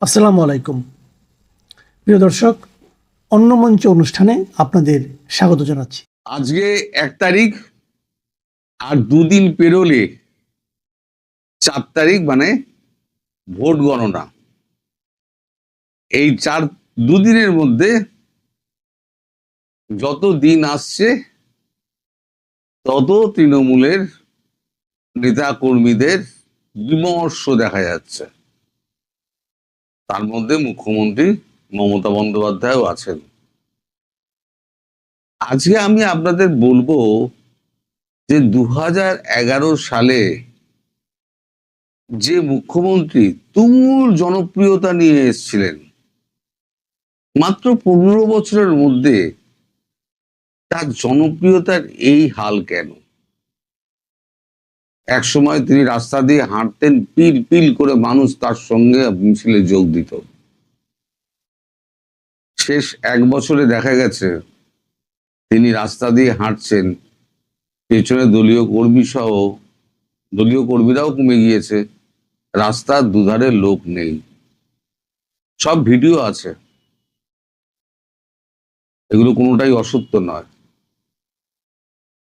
আসসালামু আলাইকুম প্রিয় দর্শক, অন্য মঞ্চ অনুষ্ঠানে আপনাদের স্বাগত জানাচ্ছি। আজকে 1 তারিখ, আর দুদিন পেরোলে 4 তারিখ, মানে ভোট গণনা। এই দুদিনের মধ্যে যত দিন আসছে তত তৃণমূলের নেতা কর্মীদের বিমর্ষ দেখা যাচ্ছে। তার মধ্যে মুখ্যমন্ত্রী মমতা বন্দ্যোপাধ্যায়ও আছেন। আজকে আমি আপনাদের বলবো যে 2011 সালে যে মুখ্যমন্ত্রী তুমুল জনপ্রিয়তা নিয়ে এসেছিলেন, মাত্র 15 বছরের মধ্যে তার জনপ্রিয়তার এই হাল কেন? এক সময় তিনি রাস্তা দিয়ে হাঁটতেন, পিল পিল করে মানুষ তার সঙ্গে মিছিলে যোগ দিত। শেষ 1 বছরে দেখা গেছে তিনি রাস্তা দিয়ে হাঁটছেন, পেছনে দলীয় কর্মীরাও কমে গিয়েছে, রাস্তার দুধারে লোক নেই। সব ভিডিও আছে, এগুলো কোনোটাই অসত্য নয়।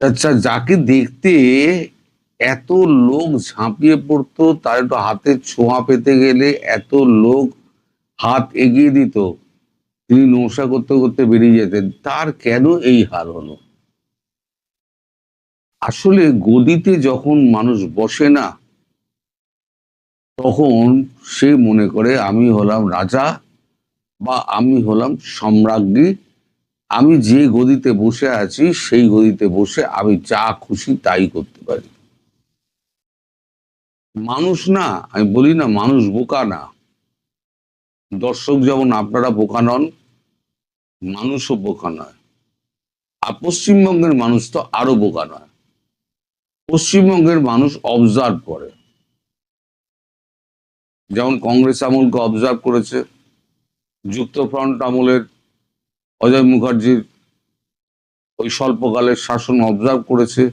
আচ্ছা, যাকে দেখতে এত লোক ঝাঁপিয়ে পড়তো, তার একটু হাতের ছোঁয়া পেতে গেলে এত লোক হাত এগিয়ে দিত, তিনি নৌশা করতে করতে বেরিয়ে যেতেন, তার কেন এই হাল হলো? আসলে গদিতে যখন মানুষ বসে না, তখন সে মনে করে আমি হলাম রাজা বা আমি হলাম সম্রাজ্ঞী, আমি যে গদিতে বসে আছি সেই গদিতে বসে আমি যা খুশি তাই করতে পারি। মানুষ না, আমি বলি না মানুষ বোকা না, দর্শক যেমন আপনারা বোকা নন, মানুষও বোকা নয়। আর পশ্চিমবঙ্গের মানুষ তো আরো বোকা নয়। পশ্চিমবঙ্গের মানুষ অবজার্ভ করে, যেমন কংগ্রেস আমলকে অবজার্ভ করেছে, যুক্তফ্রন্ট আমলের অজয় মুখার্জির ওই স্বল্পকালের শাসন অবজার্ভ করেছে,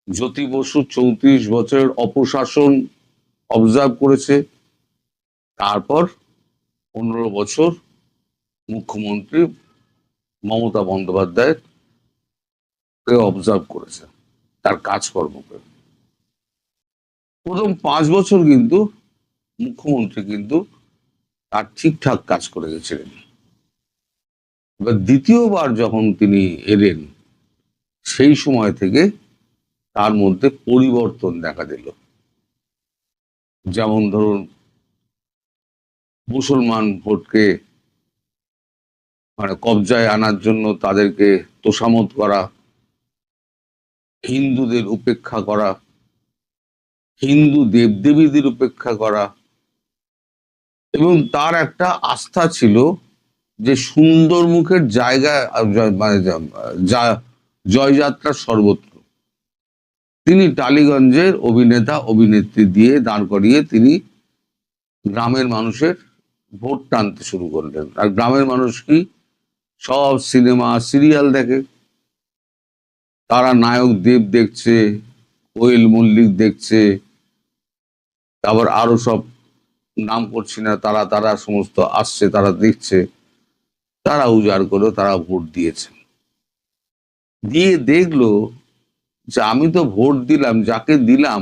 জ্যোতি বসু 34 বছরের অপশাসন অবজার্ভ করেছে, তারপর 15 বছর মুখ্যমন্ত্রী মমতা বন্দ্যোপাধ্যায়ের অবজার্ভ করেছে, তার কাজকর্মকে। প্রথম 5 বছর কিন্তু মুখ্যমন্ত্রী কিন্তু তার ঠিকঠাক কাজ করে গেছিলেন। এবার দ্বিতীয়বার যখন তিনি এলেন, সেই সময় থেকে তার মধ্যে পরিবর্তন দেখা দিল। যেমন ধরুন, মুসলমান ভোটকে কবজায় আনার জন্য তাদেরকে তোষামত করা, হিন্দুদের উপেক্ষা করা, হিন্দু দেবদেবীদের উপেক্ষা করা, এবং তার একটা আস্থা ছিল যে সুন্দর মুখের জায়গা, মানে জয়যাত্রা সর্বত্র। তিনি টালিগঞ্জের অভিনেতা অভিনেত্রী দিয়ে দাঁড় করিয়ে তিনি গ্রামের মানুষের ভোট টানতে শুরু করলেন। আর গ্রামের মানুষ কি, সব সিনেমা সিরিয়াল দেখে, তারা নায়ক দেব দেখছে, কোয়েল মল্লিক দেখছে, তারপর আরো সব নাম করছি না, তারা তারা সমস্ত আসছে, তারা দেখছে, তারা উজাড় করে তারা ভোট দিয়েছে। দিয়ে দেখলো যে আমি তো ভোট দিলাম, যাকে দিলাম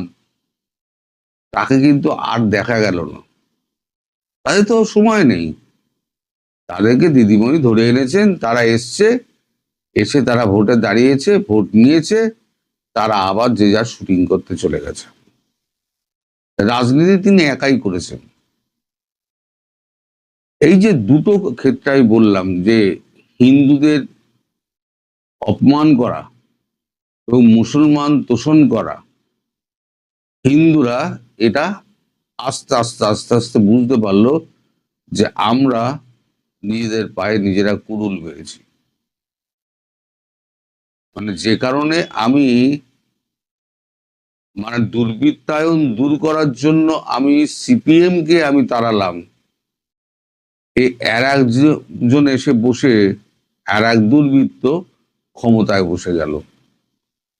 তাকে কিন্তু আর দেখা গেল না, তাদের তো সময় নেই। তাদেরকে দিদিমণি ধরে এনেছেন, তারা এসে তারা ভোটে দাঁড়িয়েছে, ভোট নিয়েছে, তারা আবার যে যার শুটিং করতে চলে গেছে। রাজনীতি তিনি একাই করেছেন। এই যে দুটো ক্ষেত্রে আমি বললাম যে হিন্দুদের অপমান করা এবং মুসলমান তোষণ করা, হিন্দুরা এটা আস্তে আস্তে আস্তে আস্তে বুঝতে পারলো যে আমরা নিজেদের পায়ে নিজেরা কুড়ুল মেরেছি। মানে যে কারণে আমি দুর্বৃত্তায়ন দূর করার জন্য আমি সিপিএম কে আমি তাড়ালাম, একজন এসে বসে এক দুর্বৃত্ত ক্ষমতায় বসে গেল,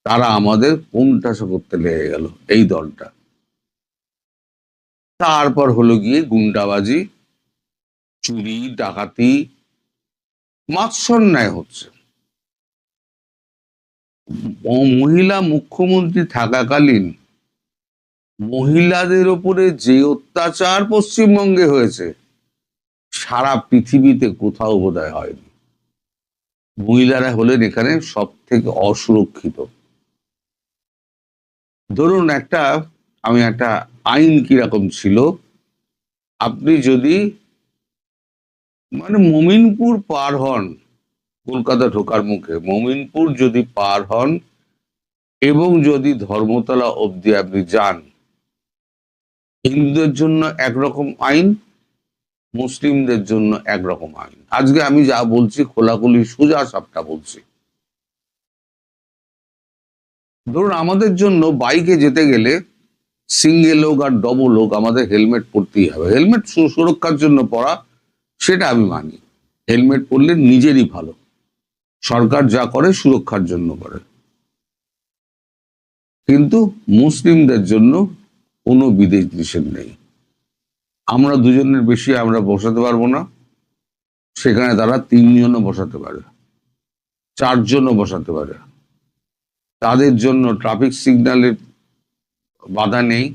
তারা আমাদের কোণঠাসা করতে লেগে গেল এই দলটা। তারপর হলো গিয়ে গুন্ডাবাজি, চুরি ডাকাতি মাৎসন্যায় হচ্ছে। মহিলা মুখ্যমন্ত্রী থাকাকালীন মহিলাদের ওপরে যে অত্যাচার পশ্চিমবঙ্গে হয়েছে সারা পৃথিবীতে কোথাও বোধহয় হয়নি। মহিলারা হলেন এখানে সব থেকে অসুরক্ষিত। ধরুন আমি একটা আইন কিরকম ছিল, আপনি যদি মমিনপুর পার হন, কলকাতা ঢোকার মুখে মমিনপুর যদি পার হন এবং যদি ধর্মতলা অবধি আপনি যান, হিন্দুদের জন্য একরকম আইন, মুসলিমদের জন্য একরকম আইন। আজকে আমি যা বলছি খোলাখুলি সোজা সাপটা বলছি। ধরুন আমাদের জন্য বাইকে যেতে গেলে সিঙ্গেল হোক আর ডবল হোক আমাদের হেলমেট পরতেই হবে। হেলমেট সুরক্ষার জন্য পরা, সেটা আমি মানি। হেলমেট পরলে নিজেরই ভালো। সরকার যা করে সুরক্ষার জন্য করে। কিন্তু মুসলিমদের জন্য কোনো বিদেশ নিষেধ নেই। আমরা দুজনের বেশি আমরা বসাতে পারবো না, সেখানে তারা 3 জনও বসাতে পারে, 4 জনও বসাতে পারে। তাদের জন্য ট্রাফিক সিগন্যালের বাধা নেই,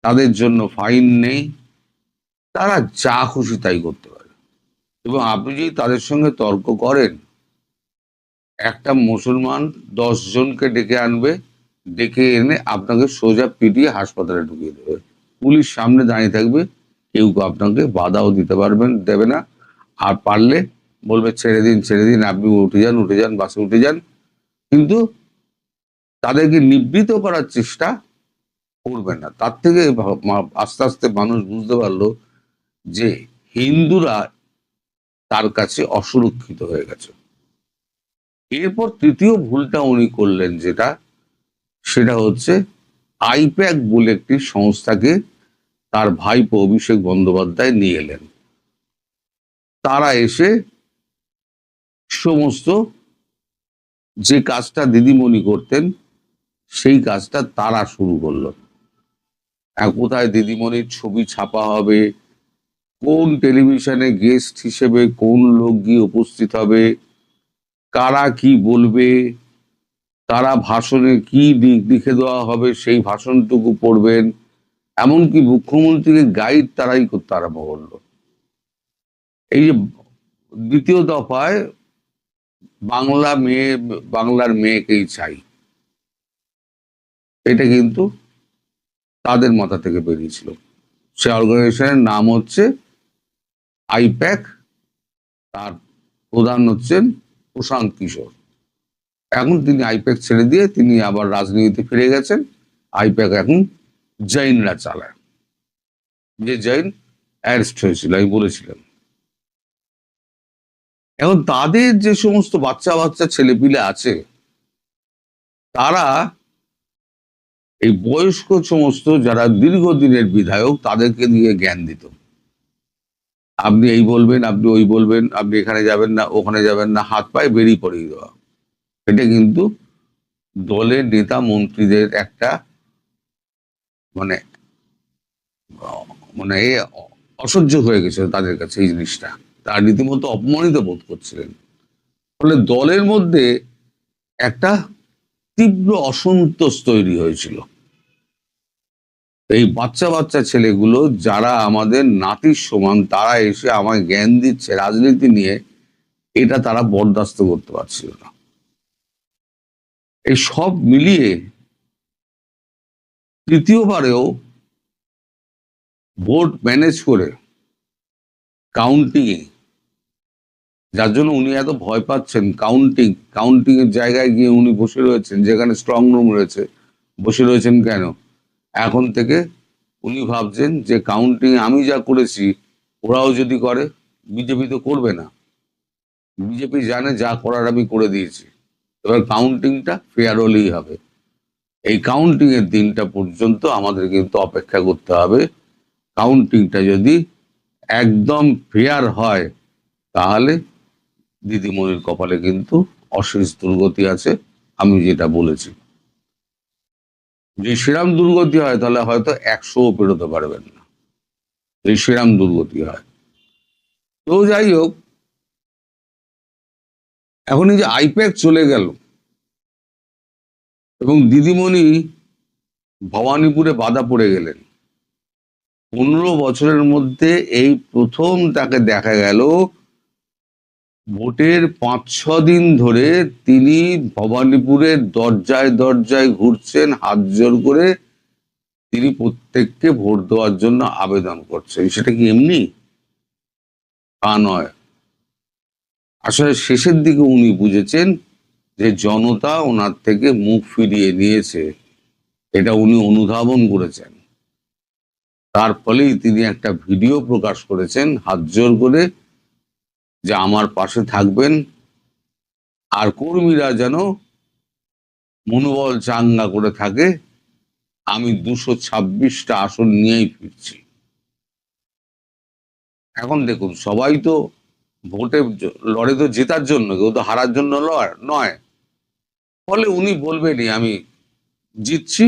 তাদের জন্য ফাইন নেই, তারা যা খুশি তাই করতে পারে। এবং আপনি যদি তাদের সঙ্গে তর্ক করেন, একটা মুসলমান 10 জনকে ডেকে আনবে, ডেকে এনে আপনাকে সোজা পিটিয়ে হাসপাতালে ঢুকিয়ে দেবে। পুলিশ সামনে দাঁড়িয়ে থাকবে, কেউ আপনাকে বাধাও দেবে না। আর পারলে বলবে ছেড়ে দিন, আপনি উঠে যান, বাসে উঠে যান। কিন্তু তাদেরকে নিবৃত করার চেষ্টা করবে না। তার থেকে আস্তে আস্তে মানুষ বুঝতে পারলো যে হিন্দুরা তার কাছে অসুরক্ষিত হয়ে গেছে। এরপর তৃতীয় ভুলটা উনি করলেন, সেটা হচ্ছে আইপ্যাক বলে একটি সংস্থাকে তার ভাইপো অভিষেক বন্দ্যোপাধ্যায় নিয়ে এলেন। তারা এসে সমস্ত যে কাজটা দিদিমণি করতেন সেই কাজটা তারা শুরু করলো। কোথায় দিদিমণির ছবি ছাপা হবে, কোন টেলিভিশনে গেস্ট হিসেবে কোন লোক গিয়ে উপস্থিত হবে, কারা কি বলবে, তারা ভাষণে কি লিখে দেওয়া হবে সেই ভাষণটুকু পড়বেন, এমনকি মুখ্যমন্ত্রীকে গাইড তারাই করতে আরম্ভ করলো। এই যে দ্বিতীয় দফায় বাংলার মেয়েকেই চাই, এটা কিন্তু তাদের মাথা থেকে বেরিয়েছিল। সে অর্গানাইজেশনের নাম হচ্ছে আইপ্যাক, তার প্রধান হচ্ছেন প্রশান্ত কিশোর। এখন তিনি আইপ্যাক ছেড়ে দিয়ে তিনি আবার রাজনীতিতে ফিরে গেছেন। আইপ্যাক এখন জৈনরা চালায়, যে জৈন অ্যারেস্ট হয়েছিল আমি বলেছিলাম। এখন তাদের যে সমস্ত বাচ্চা ছেলেপিলে আছে, তারা এই বয়স্ক সমস্ত যারা দীর্ঘদিনের বিধায়ক তাদেরকে দিয়ে জ্ঞান দিত। আপনি এই বলবেন, আপনি ওই বলবেন, আপনি এখানে যাবেন না, ওখানে যাবেন না, হাত পায়ে বেরিয়ে পড়িয়ে দেওয়া। এটা কিন্তু দলের নেতা মন্ত্রীদের একটা মানে মানে অসহ্য হয়ে গেছিল তাদের কাছে এই জিনিসটা। তারা রীতিমতো অপমানিত বোধ করছিলেন। ফলে দলের মধ্যে একটা তীব্র অসন্তোষ তৈরি হয়েছিল। এই বাচ্চা ছেলেগুলো যারা আমাদের নাতির সমান, তারা এসে আমায় জ্ঞান দিচ্ছে রাজনীতি নিয়ে, এটা তারা বরদাস্ত করতে পারছিল না। এই সব মিলিয়ে তৃতীয়বারেও ভোট ম্যানেজ করে কাউন্টিং, যার জন্য উনি এত ভয় পাচ্ছেন, কাউন্টিং এর জায়গায় গিয়ে উনি বসে রয়েছেন, যেখানে স্ট্রং রুম রয়েছে, বসে রয়েছেন কেন? এখন থেকে উনি ভাবছেন যে কাউন্টিং আমি যা করেছি ওরাও যদি করে, বিজেপি তো করবে না, বিজেপি জানে যা করার আমি করে দিয়েছি, এবার কাউন্টিংটা ফেয়ার হলেই হবে। এই কাউন্টিং এর দিনটা পর্যন্ত আমাদের কিন্তু অপেক্ষা করতে হবে। কাউন্টিংটা যদি একদম ফেয়ার হয় তাহলে দিদিমণির কপালে কিন্তু অশেষ দুর্গতি আছে। আমি যেটা বলেছি, যে সেরাম দুর্গতি হয় তাহলে হয়তো 100ও পেরোতে পারবেন না, এই সেরাম দুর্গতি হয়। তো যাই হোক, এখন এই যে আইপ্যাক চলে গেল এবং দিদিমণি ভবানীপুরে বাধা পড়ে গেলেন, 15 বছরের মধ্যে এই প্রথম তাকে দেখা গেল ভোটের 5-6 দিন ধরে তিনি ভবানীপুরের দরজায় দরজায় ঘুরছেন, হাত জোর করে তিনি প্রত্যেককে ভোট দেওয়ার জন্য আবেদন করছেন। সেটা কি এমনি? তা নয়। আসলে শেষের দিকে উনি বুঝেছেন যে জনতা ওনার থেকে মুখ ফিরিয়ে নিয়েছে, এটা উনি অনুধাবন করেছেন। তার ফলেই তিনি একটা ভিডিও প্রকাশ করেছেন হাত জোর করে, যে আমার পাশে থাকবেন আর কর্মীরা যেন মনোবল চাঙ্গা করে থাকে, আমি 226টা আসন নিয়েই ফিরছি। এখন দেখুন, সবাই তো ভোটে লড়ে তো জেতার জন্য, কেউ তো হারার জন্য নয়। ফলে উনি বলবেনই আমি জিতছি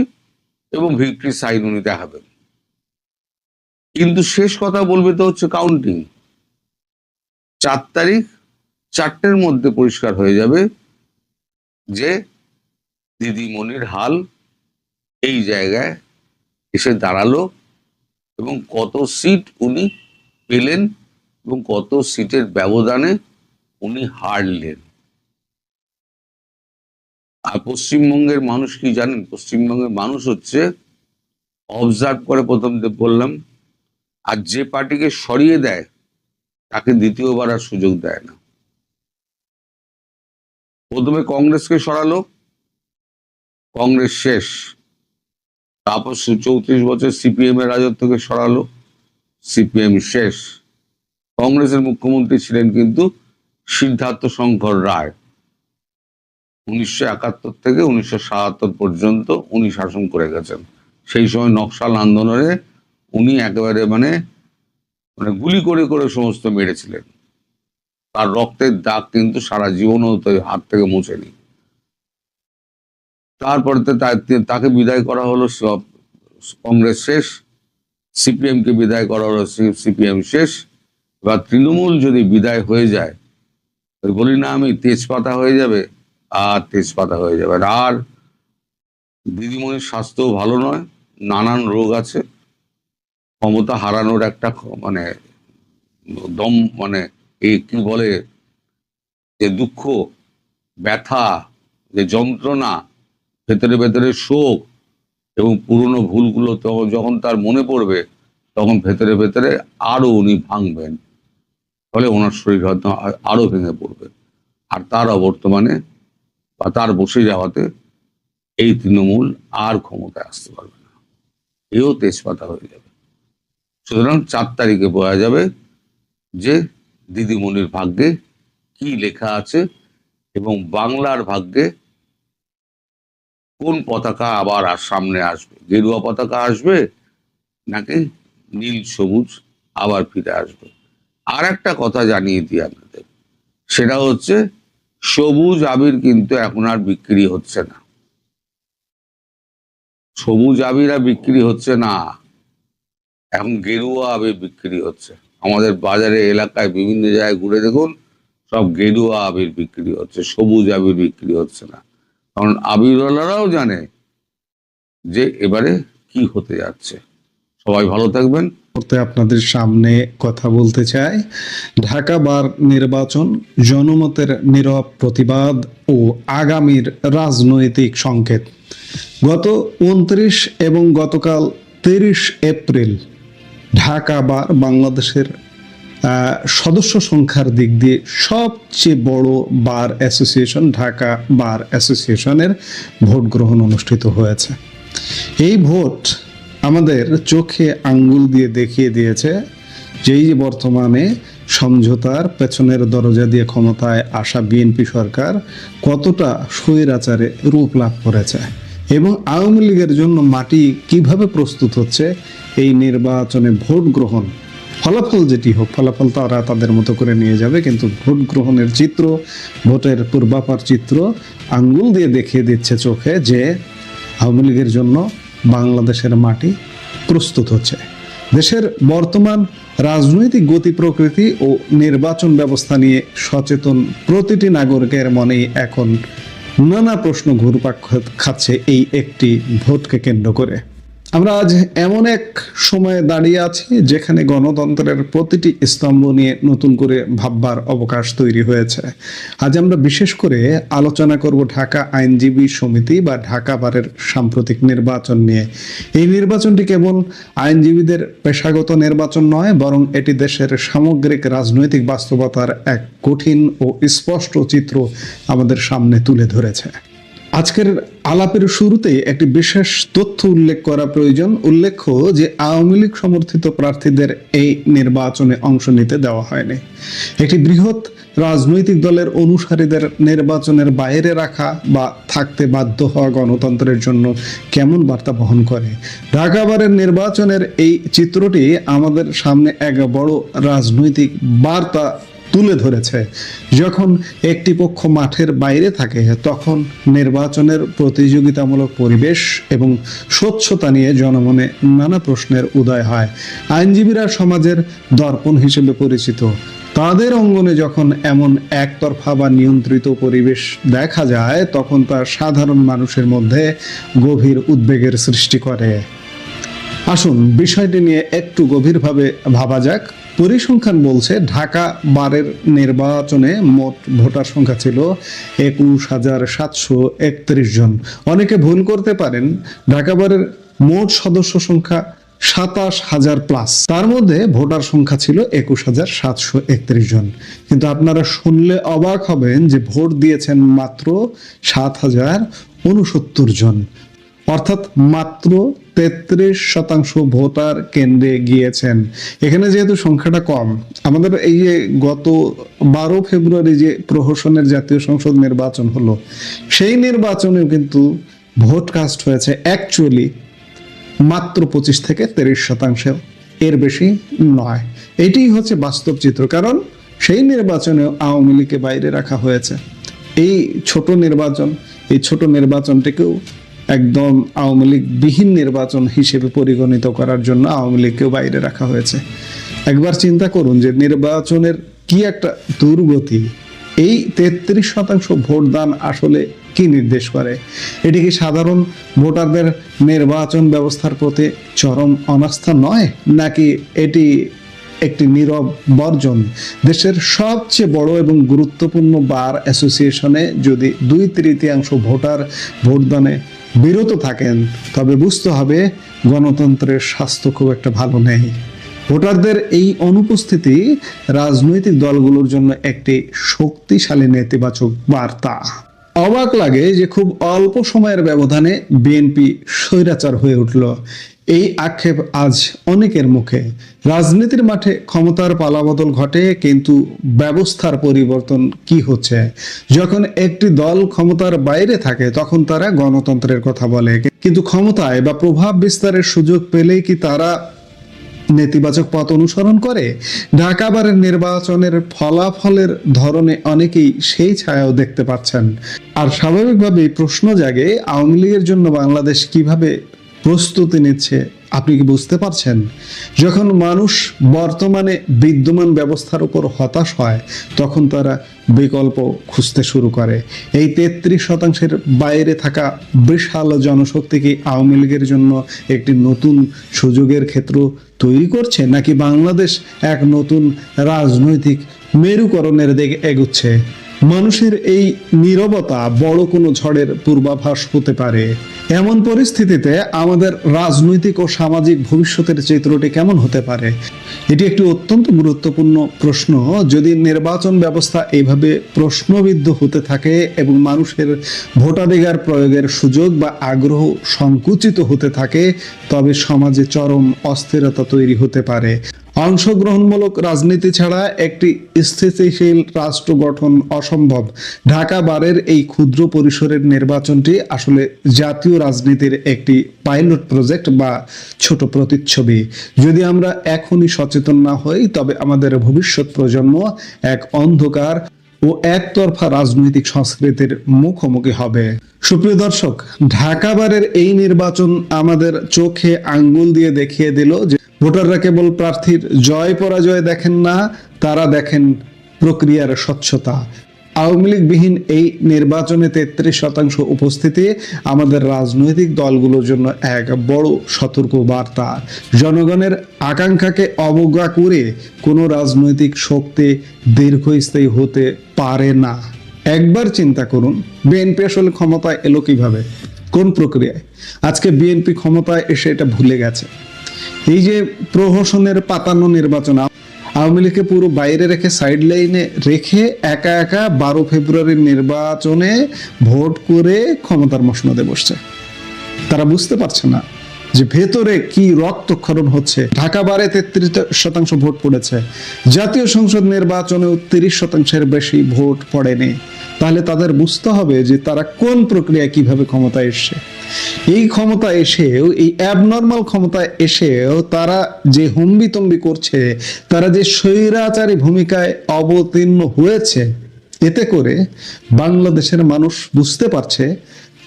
এবং ভিক্টরি সাইন উনি দেখাবেন। কিন্তু শেষ কথা বলবে তো হচ্ছে কাউন্টিং। 4 তারিখ 4টের মধ্যে পরিষ্কার হয়ে যাবে যে দিদিমণির হাল এই জায়গায় এসে দাঁড়ালো এবং কত সিট উনি পেলেন এবং কত সিটের ব্যবধানে উনি হারলেন। আর পশ্চিমবঙ্গের মানুষ কি জানেন? পশ্চিমবঙ্গের মানুষ হচ্ছে অবজার্ভ করে, প্রথম বললাম, আর যে পার্টিকে সরিয়ে দেয় তাকে দ্বিতীয়বার আর সুযোগ দেয় না। প্রথমে কংগ্রেসকে সরালো, কংগ্রেস শেষ। তারপর 34 বছর সিপিএম এর রাজত্বকে সরালো, সিপিএম শেষ। কংগ্রেসের মুখ্যমন্ত্রী ছিলেন কিন্তু সিদ্ধার্থ শঙ্কর রায়। 1971 থেকে 1977 পর্যন্ত উনি শাসন করে গেছেন। সেই সময় নকশাল আন্দোলনে উনি একেবারে মানে গুলি করে করে সমস্ত মেরেছিলেন। তার রক্তের দাগ কিন্তু সারা জীবনও হাত থেকে মুছেনি। তারপরে তাকে বিদায় করা হলো, কংগ্রেস শেষ। সিপিএম কে বিদায় করা হলো, সিপিএম শেষ। এবার তৃণমূল যদি বিদায় হয়ে যায়, বলি না আমি, তেজপাতা হয়ে যাবে, আর তেজপাতা হয়ে যাবে। আর দিদিমণির স্বাস্থ্যও ভালো নয়, নানান রোগ আছে, ক্ষমতা হারানোর একটা মানে দম, মানে এই কি বলে, যে দুঃখ, ব্যথা, যে যন্ত্রণা, ভেতরে ভেতরে শোক এবং পুরনো ভুলগুলো যখন তার মনে পড়বে, তখন ভেতরে ভেতরে আরো উনি ভাঙবেন। ফলে ওনার শরীর হয়তো আরো ভেঙে পড়বে। আর তার অবর্তমানে বা তার বসে যাওয়াতে এই তৃণমূল আর ক্ষমতায় আসতে পারবে না, এও তেজপাতা হয়ে যাবে। সুতরাং 4 তারিখে বোঝা যাবে যে দিদিমণির ভাগ্যে কি লেখা আছে এবং বাংলার ভাগ্যে কোন পতাকা আবার সামনে আসবে। গেরুয়া পতাকা আসবে নাকি নীল সবুজ আবার ফিরে আসবে। আর একটা কথা জানিয়ে দিই আপনাদের, সেটা হচ্ছে সবুজ আবির কিন্তু এখন আর বিক্রি হচ্ছে না। সবুজ আবির আর বিক্রি হচ্ছে না, এখন গেরুয়া আবির বিক্রি হচ্ছে। আমাদের বাজারে এলাকায় বিভিন্ন জায়গায় ঘুরে দেখুন, সব গেরুয়া আবির বিক্রি হচ্ছে, সবুজ আবির বিক্রি হচ্ছে না। কারণ আবিরওয়ালারাও জানে যে এবারে কি হতে যাচ্ছে। সবাই ভালো থাকবেন। আপনাদের সামনে কথা বলতে চাই, ঢাকা বার নির্বাচন, জনমতের নীরব প্রতিবাদ ও আগামীর রাজনৈতিক সংকেত। গত 29 এবং গতকাল 30 এপ্রিল ঢাকা বার বাংলাদেশের সদস্য সংখ্যার দিক দিয়ে সবচেয়ে বড় বার অ্যাসোসিয়েশন, ঢাকা বার অ্যাসোসিয়েশনের ভোট গ্রহণ অনুষ্ঠিত হয়েছে। এই ভোট আমাদের চোখে আঙ্গুল দিয়ে দেখিয়ে দিয়েছে যে এই যে বর্তমানে সমঝোতার পেছনের দরজা দিয়ে ক্ষমতায় আসা বিএনপি সরকার কতটা স্বৈরাচারে রূপ লাভ করেছে এবং আওয়ামী লীগের জন্য মাটি কিভাবে প্রস্তুত হচ্ছে এই নির্বাচনে ভোট গ্রহণ। ফলাফল যেটি হোক, ফলাফল তারা তাদের মতো করে নিয়ে যাবে, কিন্তু ভোট গ্রহণের চিত্র, ভোটের পূর্বাপার চিত্র আঙ্গুল দিয়ে দেখিয়ে দিচ্ছে চোখে যে আওয়ামী লীগের জন্য বাংলাদেশের মাটি প্রস্তুত হচ্ছে। দেশের বর্তমান রাজনৈতিক গতি প্রকৃতি ও নির্বাচন ব্যবস্থা নিয়ে সচেতন প্রতিটি নাগরিকের মনেই এখন নানা প্রশ্ন ঘুরপাক খাচ্ছে এই একটি ভোটকে কেন্দ্র করে। আমরা আজ এমন এক সময়ে দাঁড়িয়ে আছি যেখানে গণতন্ত্রের প্রতিটি স্তম্ভ নিয়ে নতুন করে ভাববার অবকাশ তৈরি হয়েছে। আজ আমরা বিশেষ করে আলোচনা করব ঢাকা আইনজীবী সমিতি বা ঢাকা বারের সাম্প্রতিক নির্বাচন নিয়ে। এই নির্বাচনটি কেবল আইনজীবীদের পেশাগত নির্বাচন নয়, বরং এটি দেশের সামগ্রিক রাজনৈতিক বাস্তবতার এক কঠিন ও স্পষ্ট চিত্র আমাদের সামনে তুলে ধরেছে। আজকের আলাপের শুরুতেই একটি বিশেষ তথ্য উল্লেখ করা প্রয়োজন। উল্লেখ্য যে আওয়ামী লীগ সমর্থিত প্রার্থীদের এই নির্বাচনে অংশ নিতে দেওয়া হয়নি। একটি বৃহৎ রাজনৈতিক দলের অনুসারীদের নির্বাচনের বাইরে রাখা বা থাকতে বাধ্য হওয়া গণতন্ত্রের জন্য কেমন বার্তা বহন করে? ঢাকা বারের নির্বাচনের এই চিত্রটি আমাদের সামনে এক বড় রাজনৈতিক বার্তা তুলে ধরেছে। যখন একটি পক্ষ মাঠের বাইরে থাকে, তখন নির্বাচনের প্রতিযোগিতামূলক পরিবেশ এবং স্বচ্ছতা নিয়ে জনমনে নানা প্রশ্নের উদয় হয়। আইনজীবীরা সমাজের দর্পণ হিসেবে পরিচিত। তাদের অঙ্গনে যখন এমন একতরফা বা নিয়ন্ত্রিত পরিবেশ দেখা যায়, তখন তা সাধারণ মানুষের মধ্যে গভীর উদ্বেগের সৃষ্টি করে। আসুন বিষয়টি নিয়ে একটু গভীরভাবে ভাবা যাক। পরিসংখ্যান বলছে ঢাকা বারের নির্বাচনে মোট ভোটার সংখ্যা ছিল 21,731 জন। অনেকে ভুল করতে পারেন, ঢাকা বারের মোট সদস্য সংখ্যা 27,000 প্লাস। তার মধ্যে ভোটার সংখ্যা ছিল 21,731 জন। কিন্তু আপনারা শুনলে অবাক হবেন যে ভোট দিয়েছেন মাত্র 7,069 জন, অর্থাৎ মাত্র 33% ভোটার কেন্দ্রে গিয়েছেন। এখানে যেহেতু সংখ্যাটা কম, আমাদের এই যে গত 12 ফেব্রুয়ারি যে প্রহসনের জাতীয় সংসদ নির্বাচন হলো, সেই নির্বাচনেও কিন্তু ভোট কাস্ট হয়েছে অ্যাকচুয়ালি মাত্র 25 থেকে 30%, এর বেশি নয়। এটি হচ্ছে বাস্তব চিত্র, কারণ সেই নির্বাচনেও আওয়ামী লীগকে বাইরে রাখা হয়েছে। এই ছোট নির্বাচনটিকেও একদম আওয়ামী লীগ বিহীন নির্বাচন হিসেবে পরিগণিত করার জন্য আওয়ামী লীগকেও বাইরে রাখা হয়েছে। একবার চিন্তা করুন যে নির্বাচনের কি একটা দুর্গতি। এই 33% ভোটদান আসলে কি নির্দেশ করে? এটি কি সাধারণ ভোটারদের নির্বাচন ব্যবস্থার প্রতি চরম অনাস্থা নয়, নাকি এটি একটি নীরব বর্জন? দেশের সবচেয়ে বড় এবং গুরুত্বপূর্ণ বার অ্যাসোসিয়েশনে যদি 2/3 ভোটার ভোটদানে বিরত থাকেন, তবে বুঝতে হবে গণতন্ত্রের স্বাস্থ্য খুব একটা ভালো নেই। ভোটারদের এই অনুপস্থিতি রাজনৈতিক দলগুলোর জন্য একটি শক্তিশালী নেতিবাচক বার্তা। অবাক লাগে যে খুব অল্প সময়ের ব্যবধানে বিএনপি স্বৈরাচার হয়ে উঠল। এই আক্ষেপ আজ অনেকের মুখে। রাজনীতির মাঠে ক্ষমতার পালাবদল ঘটে, কিন্তু ব্যবস্থার পরিবর্তন কি হচ্ছে? যখন একটি দল ক্ষমতার বাইরে থাকে, তখন তারা গণতন্ত্রের কথা বলে, কিন্তু ক্ষমতায় বা প্রভাব বিস্তারের সুযোগ পেলেই কি তারা নেতিবাচক পথ অনুসরণ করে? ঢাকা বারের নির্বাচনের ফলাফলের ধরনে অনেকেই সেই ছায়াও দেখতে পাচ্ছেন। আর স্বাভাবিকভাবেই প্রশ্ন জাগে, আওয়ামী লীগের জন্য বাংলাদেশ কিভাবে প্রস্তুতি নিচ্ছে আপনি কি বুঝতে পারছেন? যখন মানুষ বর্তমানে বিদ্যমান ব্যবস্থার উপর হতাশ হয়, তখন তারা বিকল্প খুঁজতে শুরু করে। এই 33% বাইরে থাকা বিশাল জনশক্তি কি আওয়ামী লীগের জন্য একটি নতুন সুযোগের ক্ষেত্র তৈরি করছে, নাকি বাংলাদেশ এক নতুন রাজনৈতিক মেরুকরণের দিকে এগুচ্ছে? মানুষের এই নীরবতা বড় কোনো ঝড়ের পূর্বাভাস হতে পারে। এমন পরিস্থিতিতে আমাদের রাজনৈতিক ও সামাজিক ভবিষ্যতের চিত্রটি কেমন হতে পারে? এটি একটি অত্যন্ত গুরুত্বপূর্ণ প্রশ্ন। যদি নির্বাচন ব্যবস্থা এইভাবে প্রশ্নবিদ্ধ হতে থাকে এবং মানুষের ভোটাধিকার প্রয়োগের সুযোগ বা আগ্রহ সংকুচিত হতে থাকে, তবে সমাজে চরম অস্থিরতা তৈরি হতে পারে। অংশগ্রহণমূলক রাজনীতি ছাড়া একটি স্থিতিশীল রাষ্ট্র গঠন অসম্ভব। ঢাকা বারের এই ক্ষুদ্র পরিসরের নির্বাচনটি আসলে জাতীয় রাজনীতির একটি পাইলট প্রজেক্ট বা ছোট প্রতিচ্ছবি। যদি আমরা এখনই সচেতন না হই, তবে আমাদের ভবিষ্যৎ প্রজন্ম এক অন্ধকার ও একতরফা রাজনৈতিক সংস্কৃতির মুখোমুখি হবে। সুপ্রিয় দর্শক, ঢাকা বারের এই নির্বাচন আমাদের চোখে আঙ্গুল দিয়ে দেখিয়ে দিল যে ভোটাররা কেবল প্রার্থীর জয় পরাজয় দেখেন না, তারা দেখেন প্রক্রিয়ার স্বচ্ছতা। আওয়ামী লীগবিহীন এই নির্বাচনে 33% উপস্থিতি আমাদের রাজনৈতিক দলগুলোর জন্য এক বড় সতর্ক বার্তা। জনগণের আকাঙ্ক্ষাকে অবজ্ঞা করে কোনো রাজনৈতিক শক্তি দীর্ঘস্থায়ী হতে পারে না। একবার চিন্তা করুন, বিএনপি আসলে ক্ষমতায় এলো কিভাবে, কোন প্রক্রিয়ায়? আজকে বিএনপি ক্ষমতায় এসে এটা ভুলে গেছে। এই যে প্রহসনের পাতানো নির্বাচন, আওয়ামী লীগকে পুরো বাইরে রেখে সাইড লাইনে রেখে একা একা 12 ফেব্রুয়ারির নির্বাচনে ভোট করে ক্ষমতার মসনদে বসছে। তারা বুঝতে পারছে না যে ভেতরে কি রক্তক্ষরণ হচ্ছে। ঢাকা বারে 33% ভোট পড়েছে, জাতীয় সংসদ নির্বাচনেও 30%-এর বেশি ভোট পড়েনি। তাহলে তাদের বুঝতে হবে যে তারা কোন প্রক্রিয়ায় কিভাবে ক্ষমতায় এসছে। এই ক্ষমতা এসেও, এই অ্যাবনর্মাল ক্ষমতায় এসেও তারা যে হম্বিতম্বি করছে, তারা যে স্বৈরাচারী ভূমিকায় অবতীর্ণ হয়েছে, এতে করে বাংলাদেশের মানুষ বুঝতে পারছে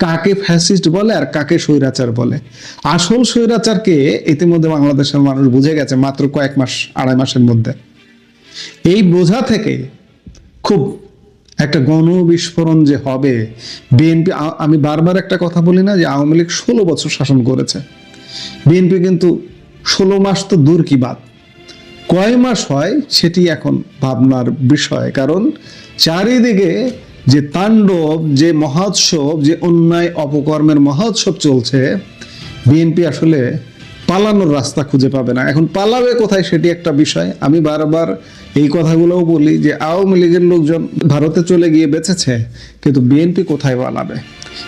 কাকে ফ্যাসিস্ট বলে আর কাকে স্বৈরাচার বলে। আসল স্বৈরাচারকে ইতিমধ্যে বাংলাদেশের মানুষ বুঝে গেছে মাত্র কয়েক মাস, আড়াই মাসের মধ্যে। এই বোঝা থেকে খুব একটা গণবিস্ফোরণ যে হবে। বিএনপি, আমি বারবার একটা কথা বলি না যে আওয়ামী লীগ 16 বছর শাসন করেছে, বিএনপি কিন্তু 16 মাস তো দূর কি বাদ, কয় মাস হয় সেটি এখন ভাবনার বিষয়। কারণ চারিদিকে যে তাণ্ডব, যে মহোৎসব, যে অন্যায় অপকর্মের মহোৎসব চলছে, বিএনপি আসলে পালানোর রাস্তা খুঁজে পাবে না। এখন পালাবে কোথায় সেটি একটা বিষয়। আমি বারবার এই কথাগুলোও বলি যে আওয়ামী লীগের লোকজন ভারতে চলে গিয়ে বেঁচেছে, কিন্তু বিএনপি কোথায় পালাবে?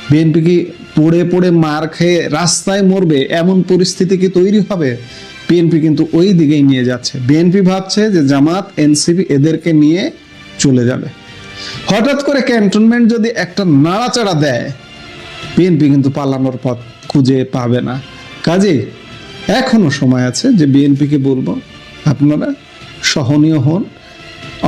বিএনপি কি পড়ে পড়ে মার খেয়ে রাস্তায় মরবে এমন পরিস্থিতি কি তৈরি হবে? বিএনপি কিন্তু ওই দিকেই নিয়ে যাচ্ছে। বিএনপি ভাবছে যে জামাত, এনসিপি এদেরকে নিয়ে চলে যাবে। হঠাৎ করে ক্যান্টনমেন্ট যদি একটা নাড়াচাড়া দেয়, বিএনপি কিন্তু পালানোর পথ খুঁজে পাবে না। কাজেই এখনো সময় আছে যে বিএনপিকে বলবো, আপনারা সহনীয় হন।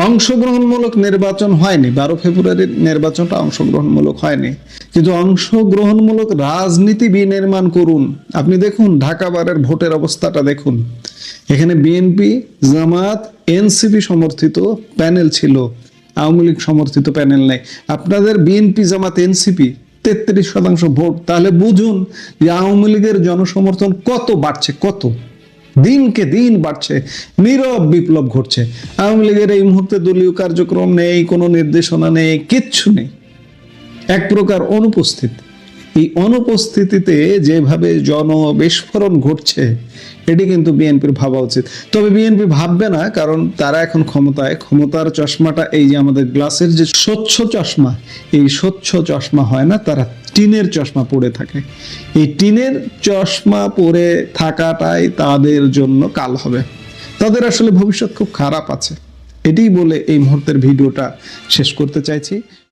অংশগ্রহণমূলক নির্বাচন হয়নি, 12 ফেব্রুয়ারির নির্বাচনটা অংশগ্রহণমূলক হয়নি, কিন্তু অংশগ্রহণমূলক রাজনীতি বিনির্মাণ করুন। আপনি দেখুন ঢাকা বারের ভোটের অবস্থাটা দেখুন। এখানে বিএনপি, জামাত, এনসিপি সমর্থিত প্যানেল ছিল, আওয়ামী লীগ সমর্থিত প্যানেল নাই। আপনাদের বিএনপি, জামাত, এনসিপি 33% ভোট। তাহলে বুঝুন যে আওয়ামী লীগের জনসমর্থন কত বাড়ছে, কত দিনকে দিন বাড়ছে, নীরব বিপ্লব ঘটছে। আওয়ামী লীগের এই মুহূর্তে দলীয় কার্যক্রম নেই, কোনো নির্দেশনা নেই, কিচ্ছু নেই, এক প্রকার অনুপস্থিত। এই অনুপস্থিতিতে যেভাবে জনবিস্ফোরণ ঘটছে, এটি কিন্তু বিএনপির ভাবা উচিত। তবে বিএনপি ভাববে না, কারণ তারা এখন ক্ষমতায়। ক্ষমতার চশমাটা এই যে আমাদের গ্লাসের যে স্বচ্ছ চশমা, এই স্বচ্ছ চশমা হয় না, তারা টিনের চশমা পরে থাকে। এই টিনের চশমা পরে থাকাটাই তাদের জন্য কাল হবে। তাদের আসলে ভবিষ্যৎ খুব খারাপ আছে। এটাই বলে এই মুহূর্তের ভিডিওটা শেষ করতে চাইছি।